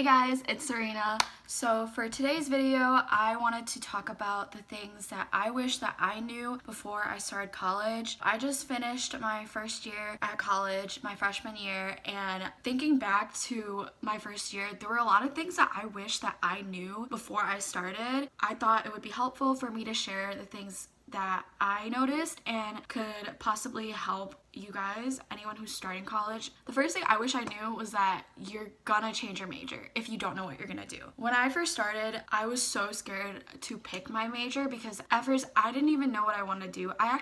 Hey guys, it's Serena. So for today's video, I wanted to talk about the things that I wish that I knew before I started college. I just finished my first year at college, my freshman year, and thinking back to my first year, there were a lot of things that I wish that I knew before I started. I thought it would be helpful for me to share the things that I noticed and could possibly help you guys, anyone who's starting college. The first thing I wish I knew was that you're gonna change your major if you don't know what you're gonna do. When I first started, I was so scared to pick my major because at first I didn't even know what I wanted to do. I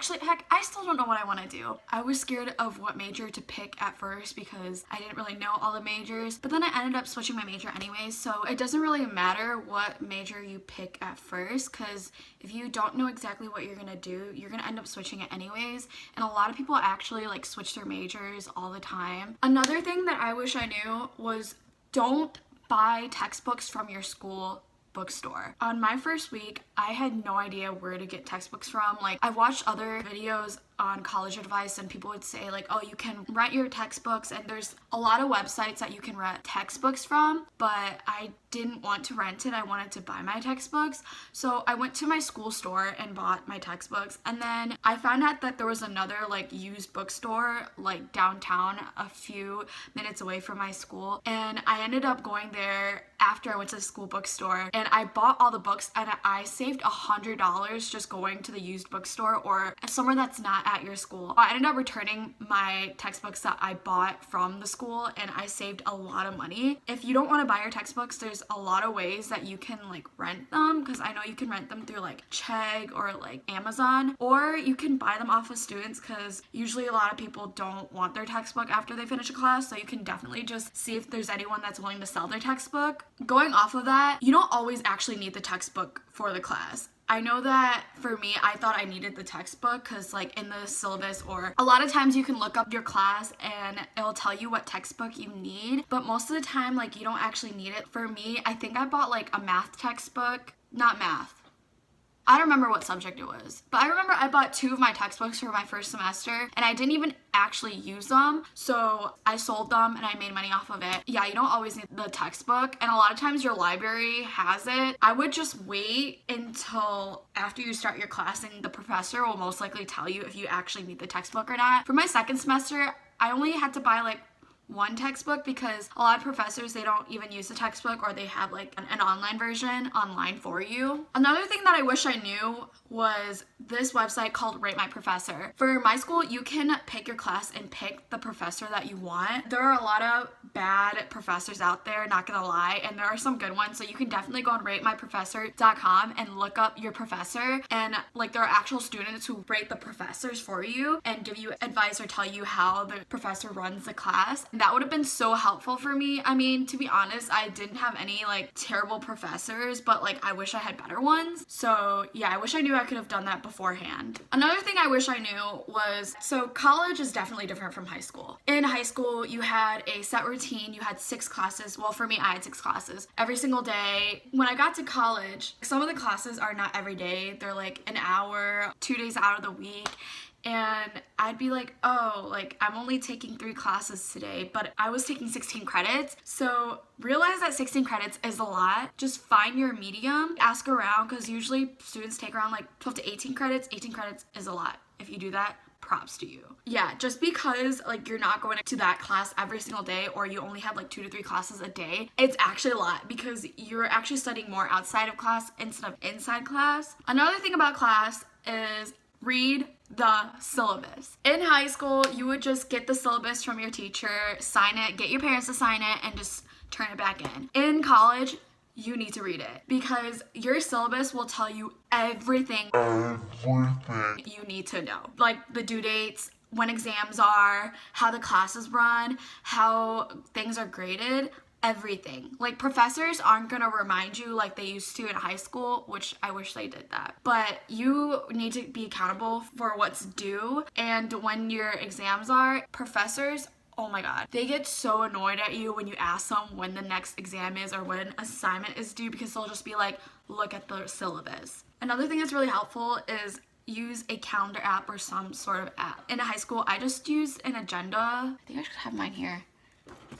still don't know what I want to do. I was scared of what major to pick at first because I didn't really know all the majors, but then I ended up switching my major anyways, so it doesn't really matter what major you pick at first, because if you don't know exactly what you're gonna do, you're gonna end up switching it anyways, and a lot of people actually like switch their majors all the time. Another thing that I wish I knew was don't buy textbooks from your school bookstore. On my first week, I had no idea where to get textbooks from. Like, I watched other videos on college advice and people would say like, oh, you can rent your textbooks, and there's a lot of websites that you can rent textbooks from, but I didn't want to rent it. I wanted to buy my textbooks. So I went to my school store and bought my textbooks, and then I found out that there was another like used bookstore like downtown a few minutes away from my school, and I ended up going there after I went to the school bookstore, and I bought all the books, and I saved $100 just going to the used bookstore or somewhere that's not at your school. I ended up returning my textbooks that I bought from the school, and I saved a lot of money. If you don't want to buy your textbooks, there's a lot of ways that you can like rent them, because I know you can rent them through like Chegg or like Amazon, or you can buy them off of students, because usually a lot of people don't want their textbook after they finish a class, so you can definitely just see if there's anyone that's willing to sell their textbook. Going off of that, you don't always actually need the textbook for the class. I know that for me, I thought I needed the textbook because like in the syllabus, or a lot of times you can look up your class and it'll tell you what textbook you need, but most of the time like you don't actually need it. For me, I think I bought like a math textbook, not math. I don't remember what subject it was, but I remember I bought 2 of my textbooks for my first semester and I didn't even actually use them, so I sold them and I made money off of it. Yeah, you don't always need the textbook, and a lot of times your library has it. I would just wait until after you start your class, and the professor will most likely tell you if you actually need the textbook or not. For my second semester, I only had to buy like 1 textbook because a lot of professors, they don't even use the textbook, or they have like an online version online for you. Another thing that I wish I knew was this website called Rate My Professor. For my school, you can pick your class and pick the professor that you want. There are a lot of bad professors out there, not gonna lie, and there are some good ones, so you can definitely go on ratemyprofessor.com and look up your professor, and like there are actual students who rate the professors for you and give you advice or tell you how the professor runs the class. That would have been so helpful for me. I mean, to be honest, I didn't have any like terrible professors, but like I wish I had better ones. So yeah, I wish I knew I could have done that beforehand. Another thing I wish I knew was, so college is definitely different from high school. In high school, you had a set routine, you had 6 classes. Well, for me, I had 6 classes every single day. When I got to college, some of the classes are not every day. They're like an hour, 2 days out of the week. And I'd be like, oh, like I'm only taking 3 classes today, but I was taking 16 credits. So realize that 16 credits is a lot. Just find your medium, ask around, because usually students take around like 12 to 18 credits. 18 credits is a lot. If you do that, props to you. Yeah, just because like you're not going to that class every single day, or you only have like 2 to 3 classes a day, it's actually a lot because you're actually studying more outside of class instead of inside class. Another thing about class is read the syllabus. In high school, you would just get the syllabus from your teacher, sign it, get your parents to sign it, and just turn it back in. In college, you need to read it because your syllabus will tell you everything you need to know. Like the due dates, when exams are, how the classes run, how things are graded, everything. Like professors aren't gonna remind you like they used to in high school, which I wish they did that. But you need to be accountable for what's due, and when your exams are, professors, oh my god, they get so annoyed at you when you ask them when the next exam is or when an assignment is due, because they'll just be like, look at the syllabus. Another thing that's really helpful is use a calendar app or some sort of app. In high school, I just used an agenda. I think I should have mine here.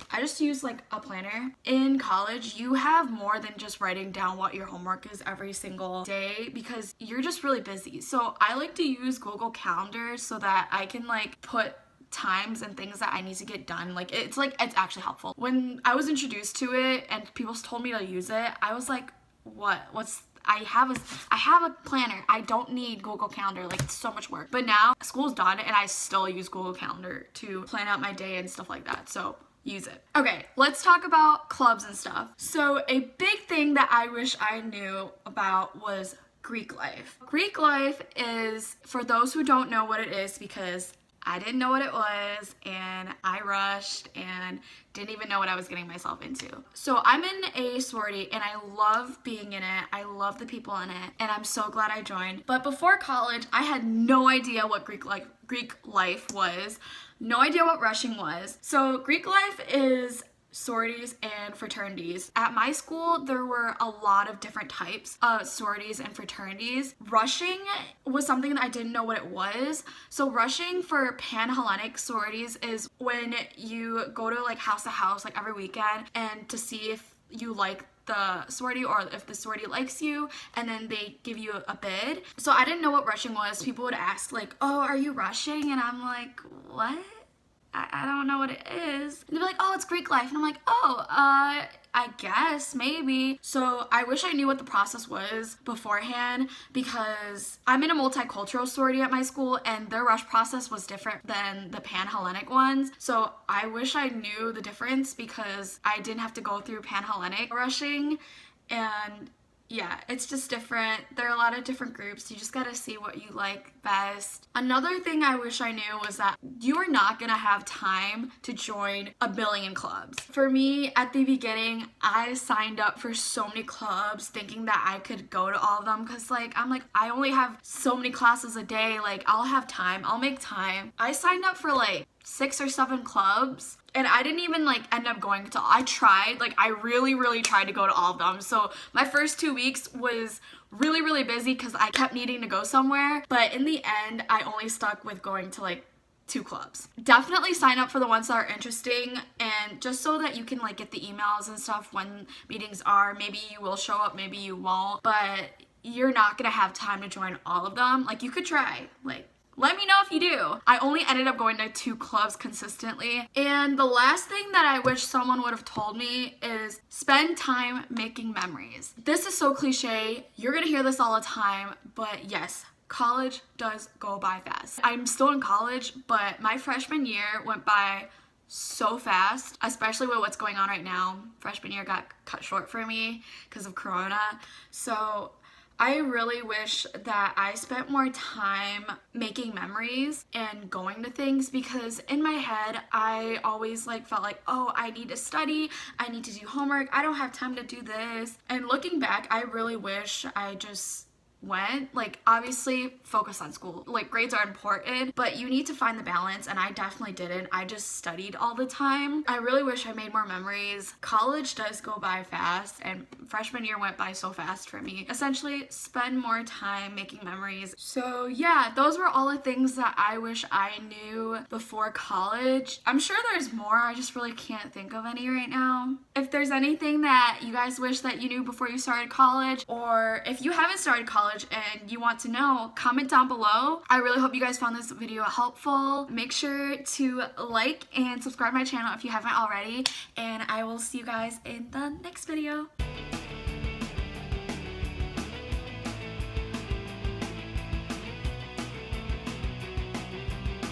I just use like a planner. In college, you have more than just writing down what your homework is every single day because you're just really busy. So I like to use Google Calendar so that I can like put times and things that I need to get done. Like it's actually helpful. When I was introduced to it and people told me to use it, I was like, I have a planner. I don't need Google Calendar. Like, it's so much work. But now school's done and I still use Google Calendar to plan out my day and stuff like that. So use it. Okay, let's talk about clubs and stuff. So a big thing that I wish I knew about was Greek life. Greek life is, for those who don't know what it is, because I didn't know what it was and I rushed and didn't even know what I was getting myself into. So I'm in a sorority and I love being in it. I love the people in it and I'm so glad I joined. But before college, I had no idea what Greek life was, no idea what rushing was. So Greek life is sororities and fraternities. At my school, there were a lot of different types of sororities and fraternities. Rushing was something that I didn't know what it was. So rushing for Pan-Hellenic sororities is when you go to like house to house like every weekend and to see if you like the sorority or if the sorority likes you, and then they give you a bid. So I didn't know what rushing was. People would ask like, oh, are you rushing? And I'm like, what? I don't know what it is. And they'd be like, oh, it's Greek life. And I'm like, oh, I guess, maybe. So I wish I knew what the process was beforehand because I'm in a multicultural sorority at my school and their rush process was different than the Pan-Hellenic ones. So I wish I knew the difference because I didn't have to go through Pan-Hellenic rushing, and yeah, it's just different. There are a lot of different groups. You just gotta see what you like best. Another thing I wish I knew was that you are not gonna have time to join a billion clubs. For me, at the beginning, I signed up for so many clubs thinking that I could go to all of them because I'm like, I only have so many classes a day. Like, I'll have time. I'll make time. I signed up for like 6 or 7 clubs and I didn't even like end up going to. I tried, like I really tried to go to all of them. So my first 2 weeks was really busy because I kept needing to go somewhere, but in the end I only stuck with going to like 2 clubs. Definitely sign up for the ones that are interesting, and just so that you can like get the emails and stuff when meetings are. Maybe you will show up, maybe you won't, but you're not gonna have time to join all of them. Like, you could try, like, let me know if you do. I only ended up going to 2 clubs consistently. And the last thing that I wish someone would have told me is spend time making memories. This is so cliche. You're gonna hear this all the time, but yes, college does go by fast. I'm still in college, but my freshman year went by so fast, especially with what's going on right now. Freshman year got cut short for me because of Corona. So I really wish that I spent more time making memories and going to things, because in my head I always like felt like, oh, I need to study, I need to do homework, I don't have time to do this. And looking back, I really wish I just went. Like, obviously focus on school, like grades are important, but you need to find the balance, and I definitely didn't. I just studied all the time. I really wish I made more memories. College does go by fast, and freshman year went by so fast for me. Essentially, spend more time making memories. So yeah, those were all the things that I wish I knew before college. I'm sure there's more, I just really can't think of any right now. If there's anything that you guys wish that you knew before you started college, or if you haven't started college and you want to know, comment down below. I really hope you guys found this video helpful. Make sure to like and subscribe my channel if you haven't already, and I will see you guys in the next video.